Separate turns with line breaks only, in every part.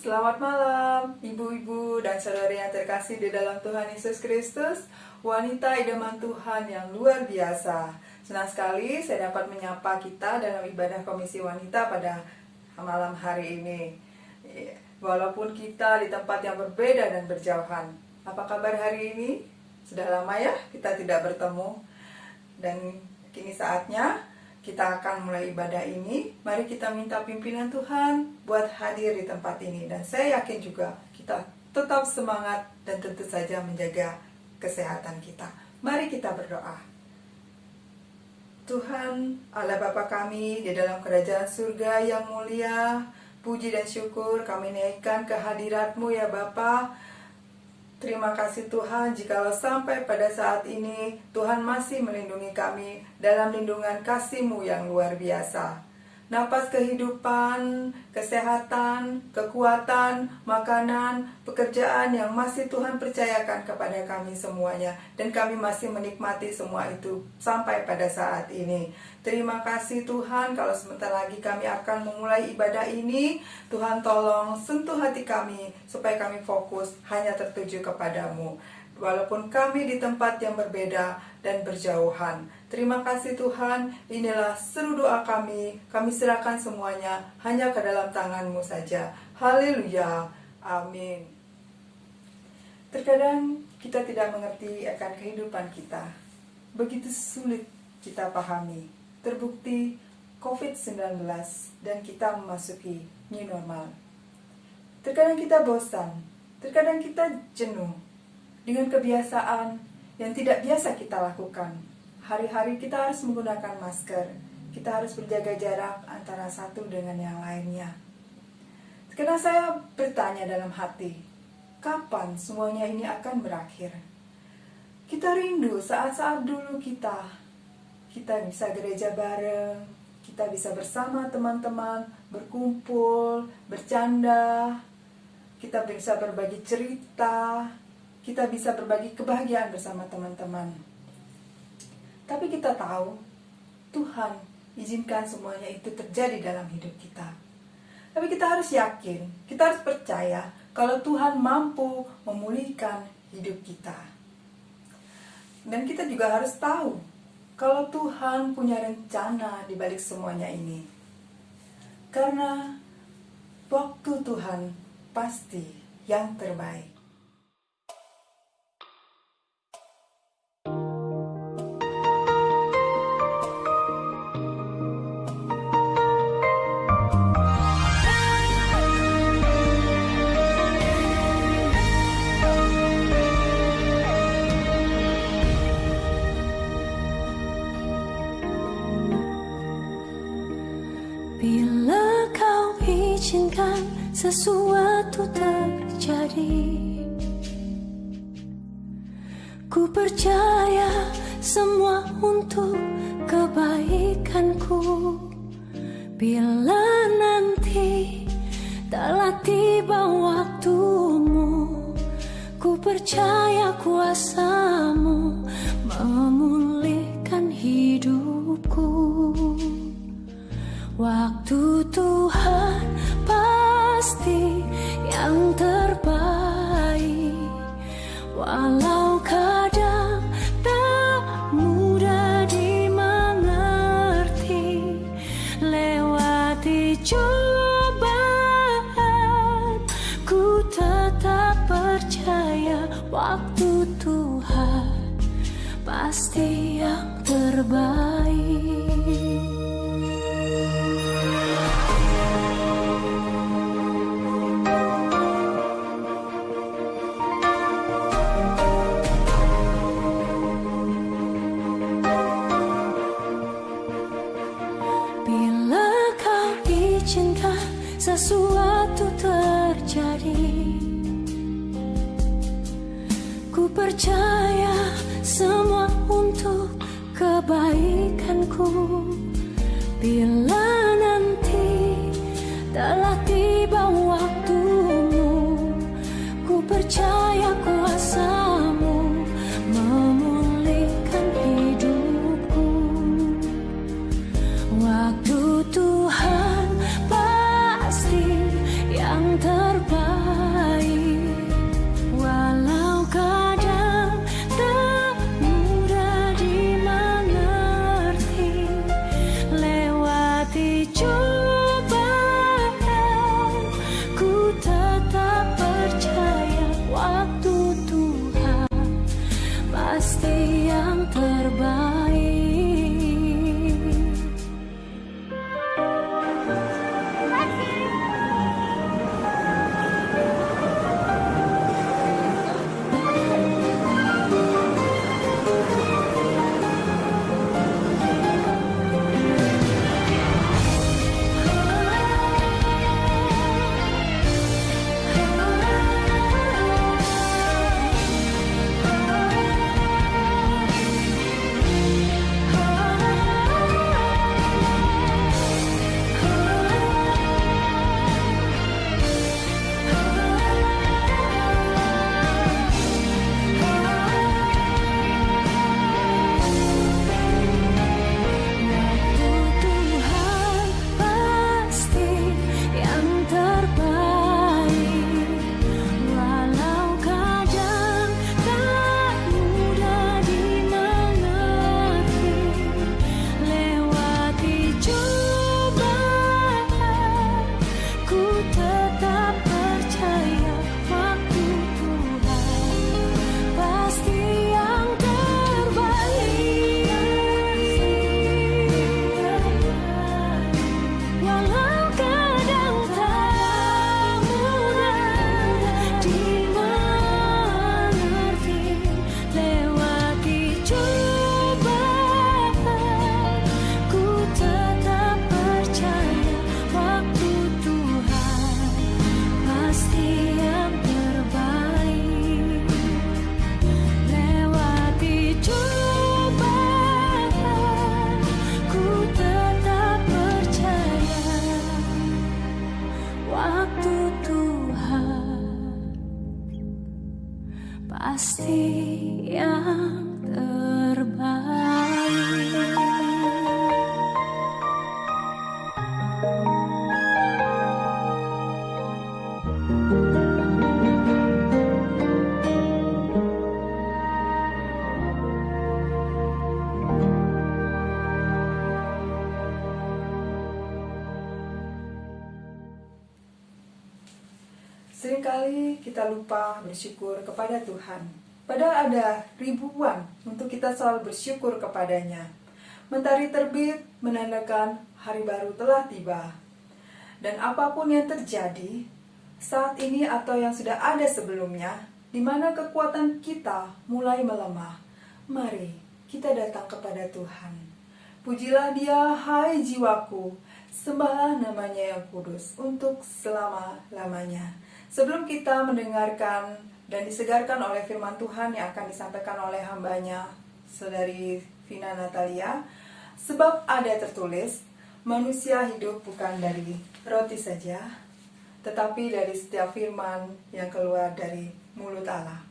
Selamat malam, ibu-ibu dan saudari yang terkasih di dalam Tuhan Yesus Kristus, wanita idaman Tuhan yang luar biasa. Senang sekali saya dapat menyapa kita dalam ibadah Komisi Wanita pada malam hari ini. Walaupun kita di tempat yang berbeda dan berjauhan. Apa kabar hari ini? Sudah lama ya kita tidak bertemu. Dan kini saatnya kita akan mulai ibadah ini. Mari kita minta pimpinan Tuhan buat hadir di tempat ini. Dan saya yakin juga kita tetap semangat dan tentu saja menjaga kesehatan kita. Mari kita berdoa. Tuhan Allah Bapa kami di dalam kerajaan surga yang mulia, puji dan syukur kami naikkan kehadirat-Mu ya Bapa. Terima kasih Tuhan, jikalau sampai pada saat ini Tuhan masih melindungi kami dalam lindungan kasih-Mu yang luar biasa. Napas kehidupan, kesehatan, kekuatan, makanan, pekerjaan yang masih Tuhan percayakan kepada kami semuanya. Dan kami masih menikmati semua itu sampai pada saat ini. Terima kasih Tuhan, kalau sebentar lagi kami akan memulai ibadah ini. Tuhan tolong sentuh hati kami supaya kami fokus hanya tertuju kepadamu. Walaupun kami di tempat yang berbeda dan berjauhan. Terima kasih Tuhan, inilah seru doa kami serahkan semuanya hanya ke dalam tangan-Mu saja. Haleluya, amin. Terkadang kita tidak mengerti akan kehidupan kita. Begitu sulit kita pahami. Terbukti COVID-19 dan kita memasuki new normal. Terkadang kita bosan, terkadang kita jenuh dengan kebiasaan yang tidak biasa kita lakukan. Hari-hari kita harus menggunakan masker. Kita harus berjaga jarak antara satu dengan yang lainnya. Karena saya bertanya dalam hati, kapan semuanya ini akan berakhir? Kita rindu saat-saat dulu kita bisa gereja bareng, kita bisa bersama teman-teman, berkumpul, bercanda, kita bisa berbagi cerita, kita bisa berbagi kebahagiaan bersama teman-teman. Tapi kita tahu, Tuhan izinkan semuanya itu terjadi dalam hidup kita. Tapi kita harus yakin, kita harus percaya kalau Tuhan mampu memulihkan hidup kita. Dan kita juga harus tahu, kalau Tuhan punya rencana di balik semuanya ini. Karena waktu Tuhan pasti yang terbaik.
Bila kau izinkan sesuatu terjadi, ku percaya semua untuk kebaikanku. Bila nanti telah tiba waktumu, ku percaya kuasa-Mu memulihkan hidupku. Waktu Tuhan pasti yang terbaik, walau kadang tak mudah dimengerti. Lewati cobaan, ku tetap percaya waktu Tuhan pasti yang terbaik. Sesuatu terjadi, ku percaya semua untuk kebaikanku. Bila nanti telah tiba waktumu, ku percaya kuasa-Mu memulihkan hidupku. Waktu Tuhan pasti yang terbaik. pasti yang terbaik. Pasti yang terbaik.
Seringkali kita lupa bersyukur kepada Tuhan. Padahal ada ribuan untuk kita selalu bersyukur kepadanya. Mentari terbit menandakan hari baru telah tiba. Dan apapun yang terjadi saat ini atau yang sudah ada sebelumnya, di mana kekuatan kita mulai melemah, mari kita datang kepada Tuhan. Pujilah Dia, hai jiwaku, sembahlah namanya yang kudus untuk selama-lamanya. Sebelum kita mendengarkan dan disegarkan oleh firman Tuhan yang akan disampaikan oleh hambanya, Saudari Vina Natalia, sebab ada tertulis, manusia hidup bukan dari roti saja, tetapi dari setiap firman yang keluar dari mulut Allah.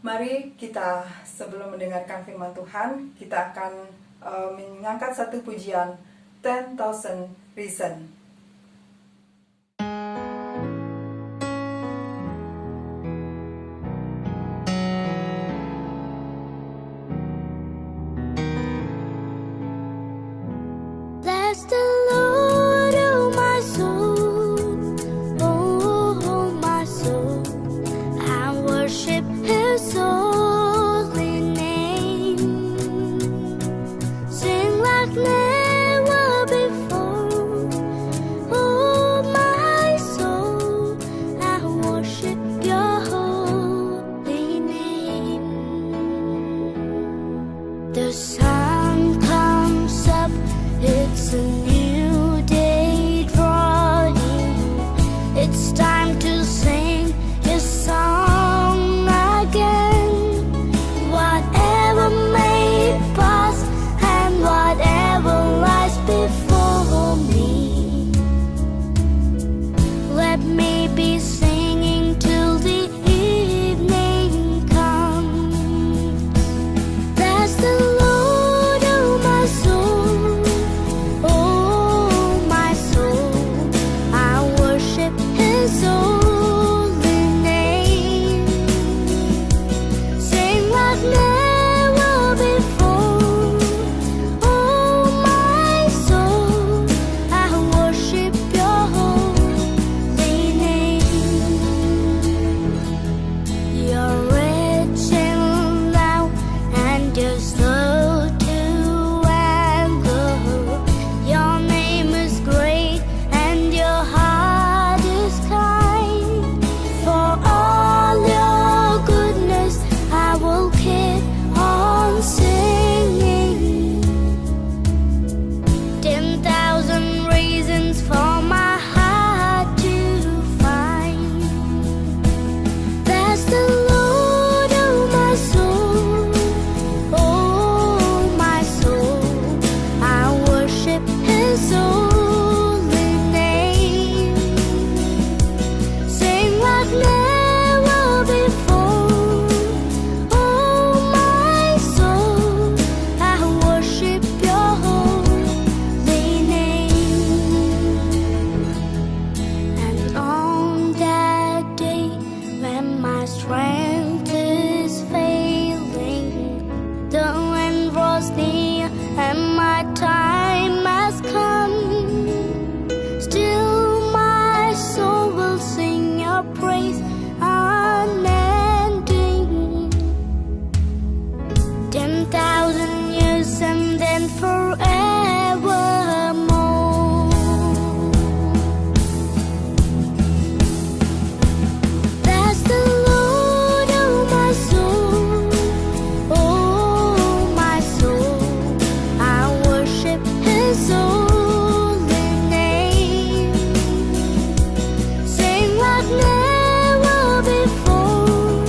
Mari kita sebelum mendengarkan firman Tuhan, kita akan mengangkat satu pujian, 10,000 Reasons.
Bless the Lord, oh my soul, oh my soul, I worship His holy name. Sing like never before, oh my soul, I worship Your holy name. The sun comes up, it's a new day drawing. It's time to sing His song again. Whatever may pass and whatever lies before me, let me be singing till the evening comes. Bless the Lord. and forevermore. Bless the Lord, oh my soul, oh my soul. I worship His holy name. Sing like never before,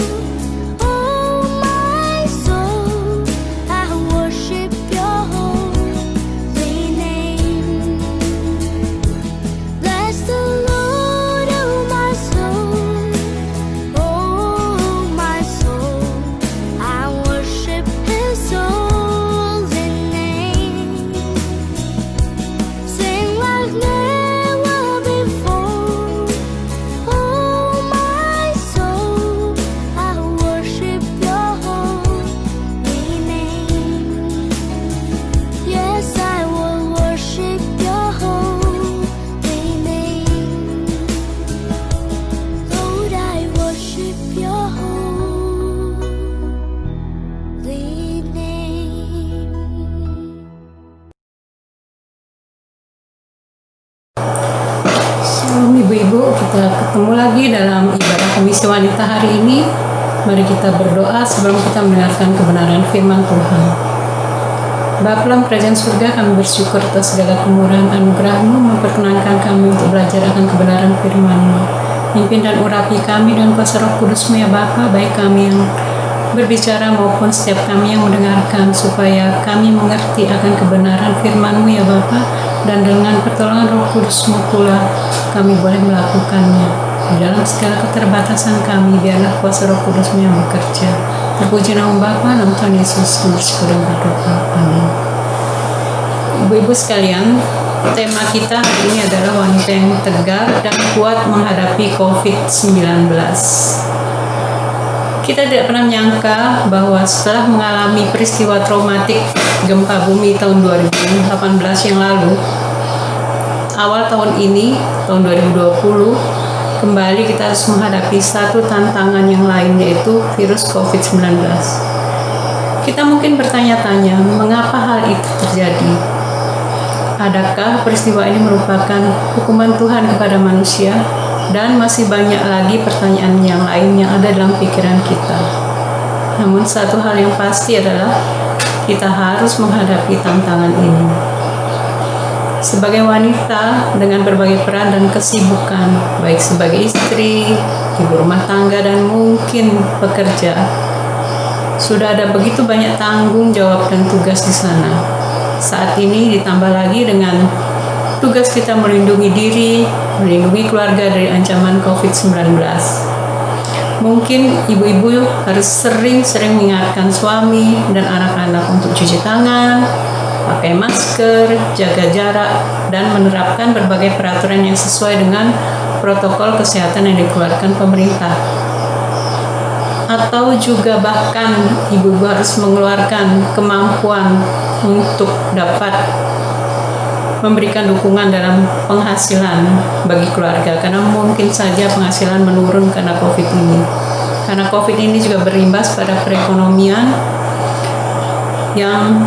oh my soul. I worship Your holy name. Bless the Lord, oh my soul, oh my soul. I worship His holy name. Sing like never before, oh my soul. I worship Your holy name. Yes, I will worship Your holy name. Lord, I worship Your holy name.
Shalom ibu-ibu, kita ketemu lagi dalam ibadah Komisi Wanita hari ini. Mari kita berdoa sebelum kita mendengarkan kebenaran firman Tuhan. Bapa dalam kerajaan surga, kami bersyukur atas segala kemurahan anugerah-Mu memperkenankan kami untuk belajar akan kebenaran firman-Mu. Pimpin dan urapi kami dengan kuasa Roh Kudus-Mu ya Bapa, baik kami yang berbicara maupun setiap kami yang mendengarkan, supaya kami mengerti akan kebenaran firman-Mu ya Bapa, dan dengan pertolongan Roh Kudus-Mu pula kami boleh melakukannya. Di dalam segala keterbatasan kami, biarlah kuasa Roh Kudus-Mu yang bekerja. Terpuji nama Bapa, nama Tuhan Yesus, kami bersyukur dan berdoa. Amin. Ibu-ibu sekalian, tema kita hari ini adalah wanita yang tegar dan kuat menghadapi COVID-19. Kita tidak pernah menyangka bahwa setelah mengalami peristiwa traumatik gempa bumi tahun 2018 yang lalu, awal tahun ini, tahun 2020, kembali kita harus menghadapi satu tantangan yang lain, yaitu virus COVID-19. Kita mungkin bertanya-tanya, mengapa hal itu terjadi? Adakah peristiwa ini merupakan hukuman Tuhan kepada manusia? Dan masih banyak lagi pertanyaan yang lain yang ada dalam pikiran kita. Namun satu hal yang pasti adalah kita harus menghadapi tantangan ini. Sebagai wanita dengan berbagai peran dan kesibukan, baik sebagai istri, ibu rumah tangga, dan mungkin pekerja, sudah ada begitu banyak tanggung jawab dan tugas di sana. Saat ini ditambah lagi dengan tugas kita melindungi diri, melindungi keluarga dari ancaman COVID-19. Mungkin ibu-ibu harus sering-sering mengingatkan suami dan anak-anak untuk cuci tangan, pakai masker, jaga jarak, dan menerapkan berbagai peraturan yang sesuai dengan protokol kesehatan yang dikeluarkan pemerintah. Atau juga bahkan ibu-ibu harus mengeluarkan kemampuan untuk dapat memberikan dukungan dalam penghasilan bagi keluarga, karena mungkin saja penghasilan menurun karena COVID ini. Karena COVID ini juga berimbas pada perekonomian yang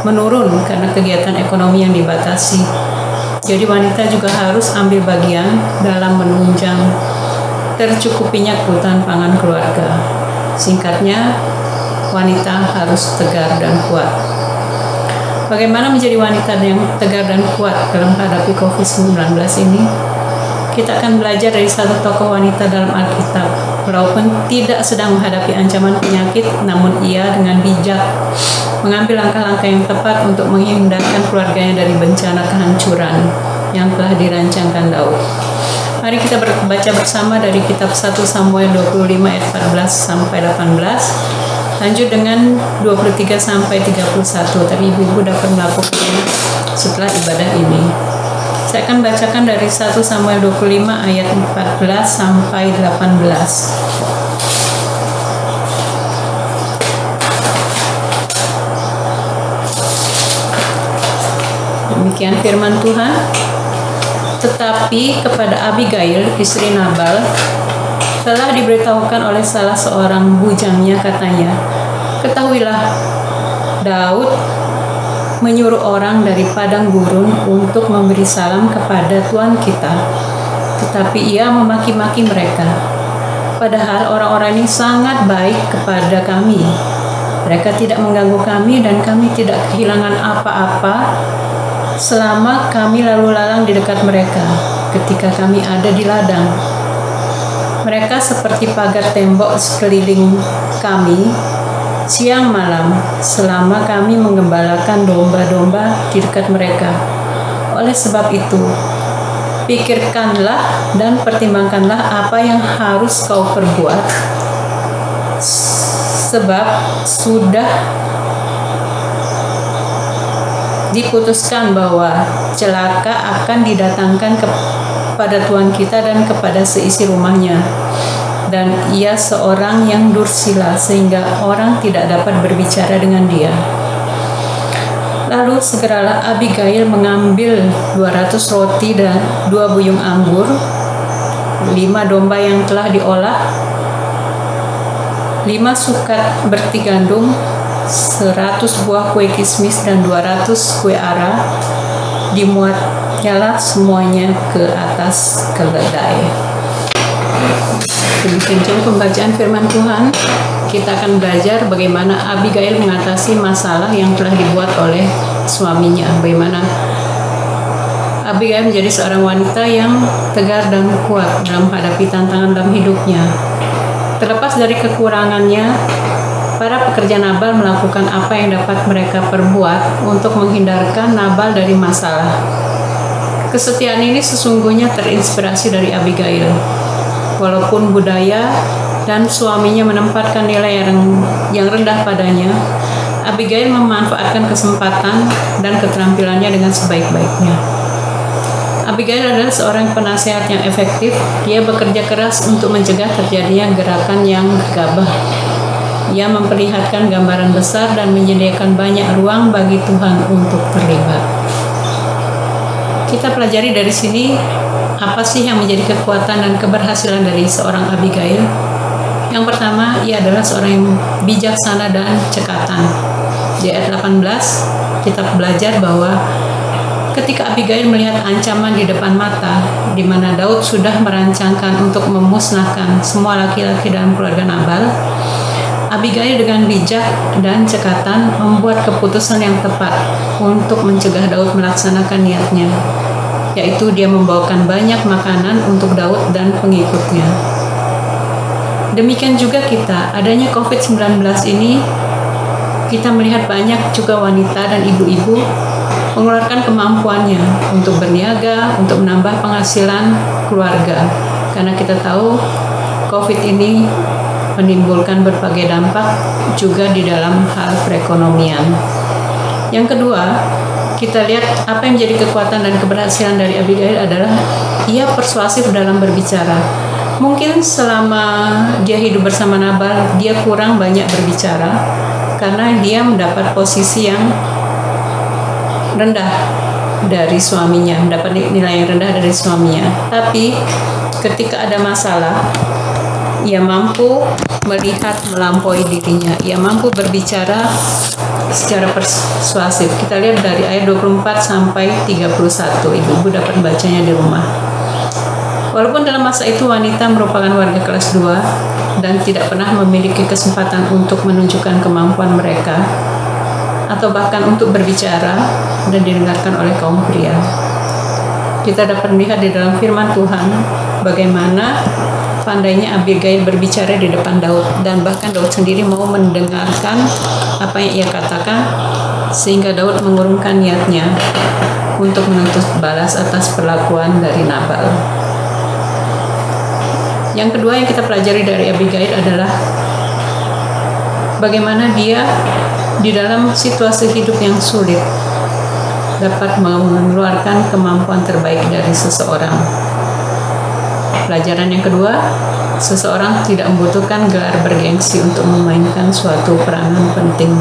menurun karena kegiatan ekonomi yang dibatasi. Jadi wanita juga harus ambil bagian dalam menunjang tercukupinya kebutuhan pangan keluarga. Singkatnya, wanita harus tegar dan kuat. Bagaimana menjadi wanita yang tegar dan kuat dalam menghadapi COVID-19 ini? Kita akan belajar dari satu tokoh wanita dalam Alkitab. Walaupun tidak sedang menghadapi ancaman penyakit, namun ia dengan bijak mengambil langkah-langkah yang tepat untuk menghindarkan keluarganya dari bencana kehancuran yang telah dirancangkan Daud. Mari kita baca bersama dari kitab 1 Samuel 25 ayat 14 sampai 18. Lanjut dengan 23 sampai 31, tapi ibu-ibu dapat melakukannya setelah ibadah ini. Saya akan bacakan dari 1 Samuel 25 ayat 14 sampai 18. Demikian firman Tuhan. Tetapi kepada Abigail, istri Nabal, telah diberitahukan oleh salah seorang bujangnya, katanya, "Ketahuilah, Daud menyuruh orang dari padang gurun untuk memberi salam kepada Tuhan kita, tetapi ia memaki-maki mereka. Padahal orang-orang ini sangat baik kepada kami. Mereka tidak mengganggu kami dan kami tidak kehilangan apa-apa selama kami lalu lalang di dekat mereka ketika kami ada di ladang. Mereka seperti pagar tembok sekeliling kami siang malam selama kami menggembalakan domba-domba di dekat mereka. Oleh sebab itu, pikirkanlah dan pertimbangkanlah apa yang harus kau perbuat, sebab sudah diputuskan bahwa celaka akan didatangkan kepada Tuhan kita dan kepada seisi rumahnya. Dan ia seorang yang dursila sehingga orang tidak dapat berbicara dengan dia. Lalu segeralah Abigail mengambil 200 roti dan 2 buyung anggur, 5 domba yang telah diolah, 5 sukat berti gandum, 100 buah kue kismis dan 200 kue ara. Dimuatnyalah semuanya ke atas keledai. Demikian juga pembacaan firman Tuhan. Kita akan belajar bagaimana Abigail mengatasi masalah yang telah dibuat oleh suaminya. Bagaimana Abigail menjadi seorang wanita yang tegar dan kuat dalam menghadapi tantangan dalam hidupnya. Terlepas dari kekurangannya, para pekerja Nabal melakukan apa yang dapat mereka perbuat untuk menghindarkan Nabal dari masalah. Kesetiaan ini sesungguhnya terinspirasi dari Abigail. Walaupun budaya dan suaminya menempatkan nilai yang rendah padanya, Abigail memanfaatkan kesempatan dan keterampilannya dengan sebaik-baiknya. Abigail adalah seorang penasehat yang efektif. Dia bekerja keras untuk mencegah terjadinya gerakan yang gegabah. Ia memperlihatkan gambaran besar dan menyediakan banyak ruang bagi Tuhan untuk terlibat. Kita pelajari dari sini apa sih yang menjadi kekuatan dan keberhasilan dari seorang Abigail. Yang pertama, ia adalah seorang yang bijaksana dan cekatan. Di ayat 18, kita belajar bahwa ketika Abigail melihat ancaman di depan mata, di mana Daud sudah merancangkan untuk memusnahkan semua laki-laki dalam keluarga Nabal, Abigail dengan bijak dan cekatan membuat keputusan yang tepat untuk mencegah Daud melaksanakan niatnya, yaitu dia membawakan banyak makanan untuk Daud dan pengikutnya. Demikian juga kita, adanya COVID-19 ini, kita melihat banyak juga wanita dan ibu-ibu mengeluarkan kemampuannya untuk berniaga, untuk menambah penghasilan keluarga. Karena kita tahu COVID ini menimbulkan berbagai dampak juga di dalam hal perekonomian. Yang kedua, kita lihat apa yang menjadi kekuatan dan keberhasilan dari Abigail adalah ia persuasif dalam berbicara. Mungkin selama dia hidup bersama Nabal, dia kurang banyak berbicara karena dia mendapat posisi yang rendah dari suaminya, mendapat nilai yang rendah dari suaminya. Tapi ketika ada masalah, ia mampu melihat melampaui dirinya. Ia mampu berbicara secara persuasif. Kita lihat dari ayat 24 sampai 31. Ibu-ibu dapat bacanya di rumah. Walaupun dalam masa itu wanita merupakan warga kelas 2 dan tidak pernah memiliki kesempatan untuk menunjukkan kemampuan mereka atau bahkan untuk berbicara dan didengarkan oleh kaum pria. Kita dapat melihat di dalam firman Tuhan bagaimana pandainya Abigail berbicara di depan Daud, dan bahkan Daud sendiri mau mendengarkan apa yang ia katakan, sehingga Daud mengurungkan niatnya untuk menuntut balas atas perlakuan dari Nabal. Yang kedua yang kita pelajari dari Abigail adalah bagaimana dia di dalam situasi hidup yang sulit dapat mengeluarkan kemampuan terbaik dari seseorang. Pelajaran yang kedua, seseorang tidak membutuhkan gelar bergengsi untuk memainkan suatu peranan penting.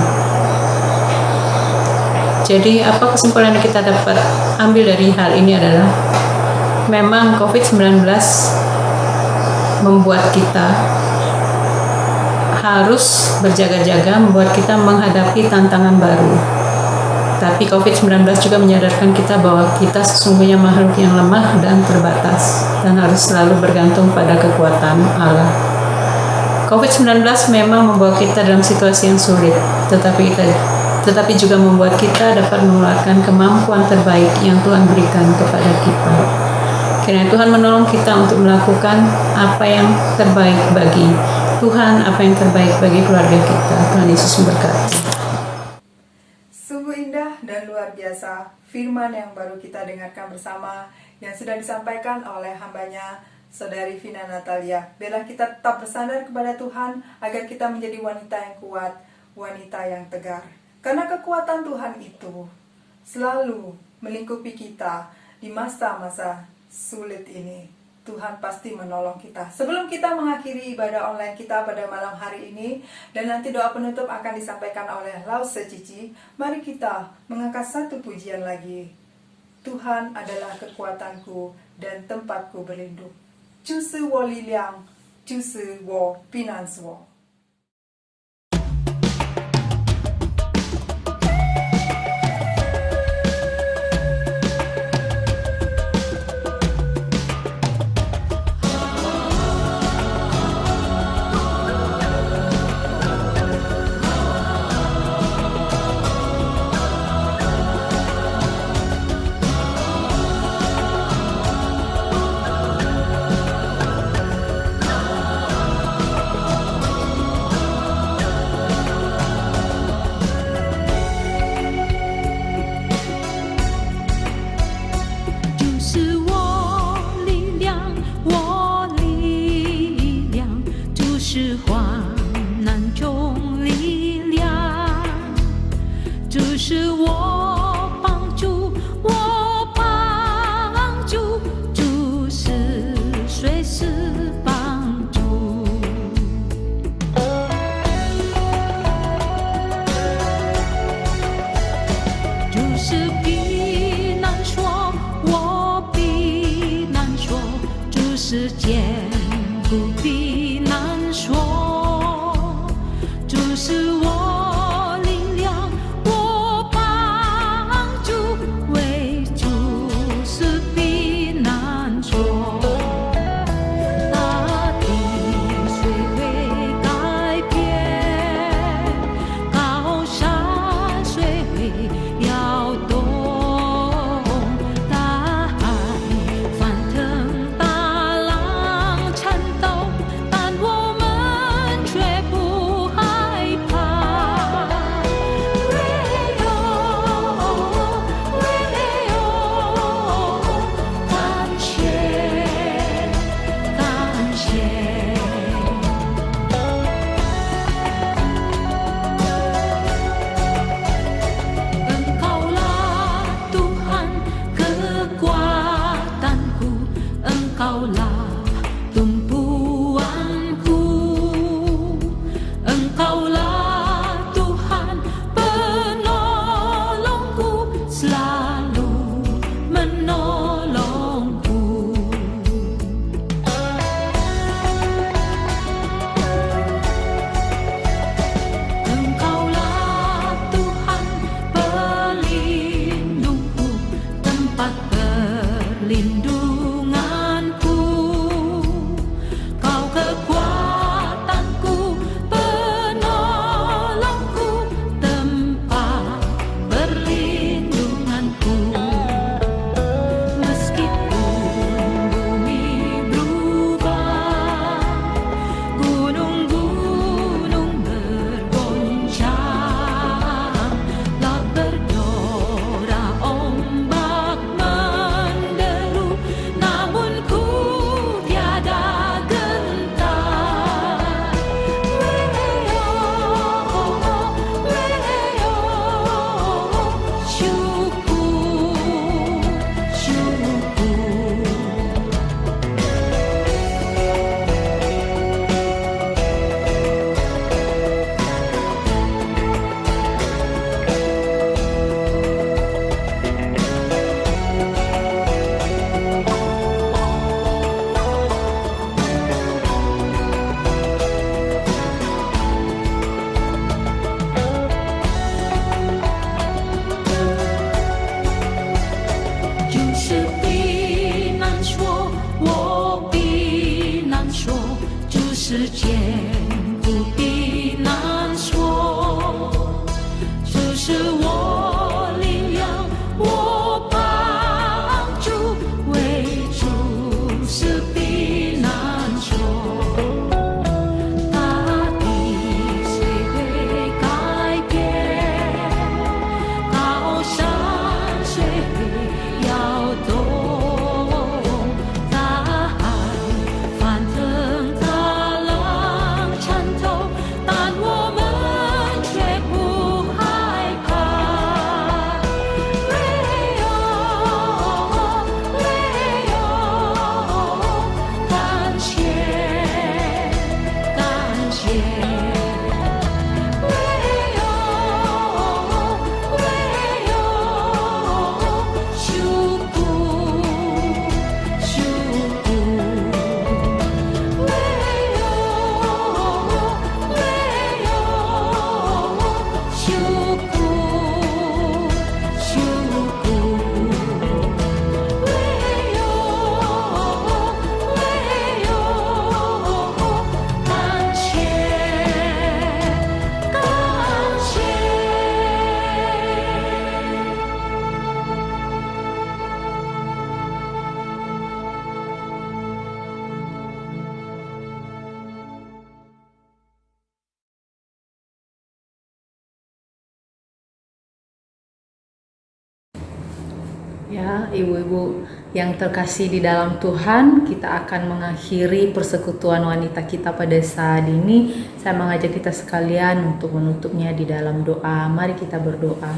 Jadi apa kesimpulan yang kita dapat ambil dari hal ini adalah memang COVID-19 membuat kita harus berjaga-jaga, membuat kita menghadapi tantangan baru. Tapi COVID-19 juga menyadarkan kita bahwa kita sesungguhnya makhluk yang lemah dan terbatas dan harus selalu bergantung pada kekuatan Allah. COVID-19 memang membawa kita dalam situasi yang sulit, tetapi juga membuat kita dapat mengeluarkan kemampuan terbaik yang Tuhan berikan kepada kita. Kiranya Tuhan menolong kita untuk melakukan apa yang terbaik bagi Tuhan, apa yang terbaik bagi keluarga kita. Tuhan Yesus memberkati.
Sungguh indah dan luar biasa firman yang baru kita dengarkan bersama yang sudah disampaikan oleh hambanya Saudari Vina Natalia. Biarlah kita tetap bersandar kepada Tuhan agar kita menjadi wanita yang kuat, wanita yang tegar. Karena kekuatan Tuhan itu selalu melingkupi kita di masa-masa sulit ini. Tuhan pasti menolong kita. Sebelum kita mengakhiri ibadah online kita pada malam hari ini, dan nanti doa penutup akan disampaikan oleh Lause Cici, mari kita mengangkat satu pujian lagi. Tuhan adalah kekuatanku dan tempatku berlindung. 就是我力量，就是我避难所。
主是我力量，我帮
之间不必难说，这是我领养，我帮助，为主是必难说。大地虽会改变，高山虽会摇动，大海翻腾，大浪缠透，但我们却不害怕。没有，感谢，感谢。
Ya, ibu-ibu yang terkasih di dalam Tuhan, kita akan mengakhiri persekutuan wanita kita pada saat ini. Saya mengajak kita sekalian untuk menutupnya di dalam doa. Mari kita berdoa.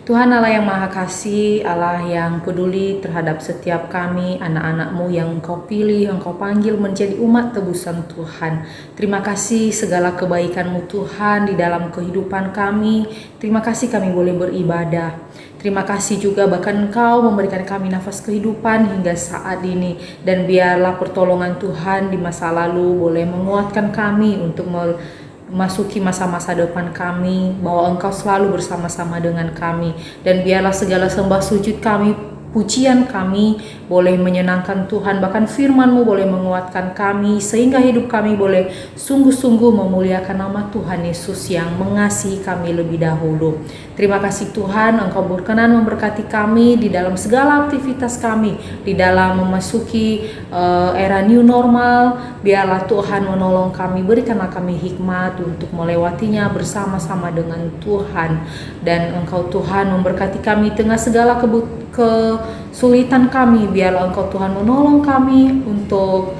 Tuhan Allah yang Maha Kasih, Allah yang peduli terhadap setiap kami, anak-anak-Mu yang Engkau pilih, Engkau panggil menjadi umat tebusan Tuhan. Terima kasih segala kebaikan-Mu Tuhan di dalam kehidupan kami. Terima kasih kami boleh beribadah. Terima kasih juga bahkan Engkau memberikan kami nafas kehidupan hingga saat ini. Dan biarlah pertolongan Tuhan di masa lalu boleh menguatkan kami untuk memasuki masa-masa depan kami, bahwa Engkau selalu bersama-sama dengan kami. Dan biarlah segala sembah sujud kami, pujian kami boleh menyenangkan Tuhan, bahkan firman-Mu boleh menguatkan kami, sehingga hidup kami boleh sungguh-sungguh memuliakan nama Tuhan Yesus yang mengasihi kami lebih dahulu. Terima kasih Tuhan, Engkau berkenan memberkati kami di dalam segala aktivitas kami, di dalam memasuki era new normal. Biarlah Tuhan menolong kami, berikanlah kami hikmat untuk melewatinya bersama-sama dengan Tuhan. Dan Engkau Tuhan memberkati kami tengah segala kesulitan kami. Biarlah Engkau Tuhan menolong kami untuk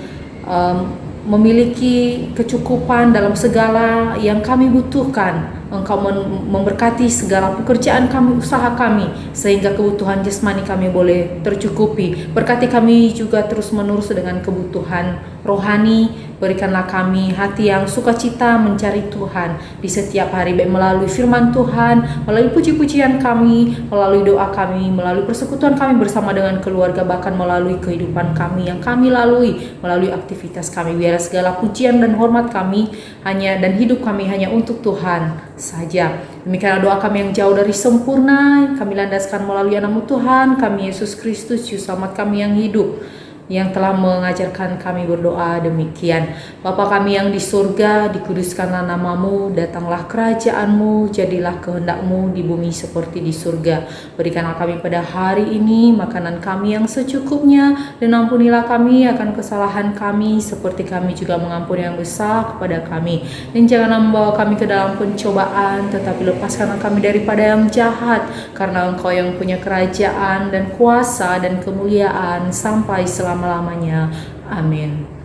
memiliki kecukupan dalam segala yang kami butuhkan. Engkau memberkati segala pekerjaan kami, usaha kami, sehingga kebutuhan jasmani kami boleh tercukupi. Berkati kami juga terus menerus dengan kebutuhan rohani. Berikanlah kami hati yang sukacita mencari Tuhan di setiap hari, baik melalui firman Tuhan, melalui puji-pujian kami, melalui doa kami, melalui persekutuan kami bersama dengan keluarga, bahkan melalui kehidupan kami yang kami lalui, melalui aktivitas kami. Biarlah segala pujian dan hormat kami hanya dan hidup kami hanya untuk Tuhan saja. Demikianlah doa kami yang jauh dari sempurna, kami landaskan melalui nama Tuhan kami Yesus Kristus, Juru Selamat kami yang hidup, yang telah mengajarkan kami berdoa demikian. Bapa kami yang di surga, dikuduskanlah namamu, datanglah kerajaan-Mu, jadilah kehendak-Mu di bumi seperti di surga. Berikanlah kami pada hari ini makanan kami yang secukupnya, dan ampunilah kami akan kesalahan kami seperti kami juga mengampuni yang besar kepada kami. Dan janganlah membawa kami ke dalam pencobaan, tetapi lepaskanlah kami daripada yang jahat, karena Engkau yang punya kerajaan dan kuasa dan kemuliaan sampai selama-lamanya. Amin.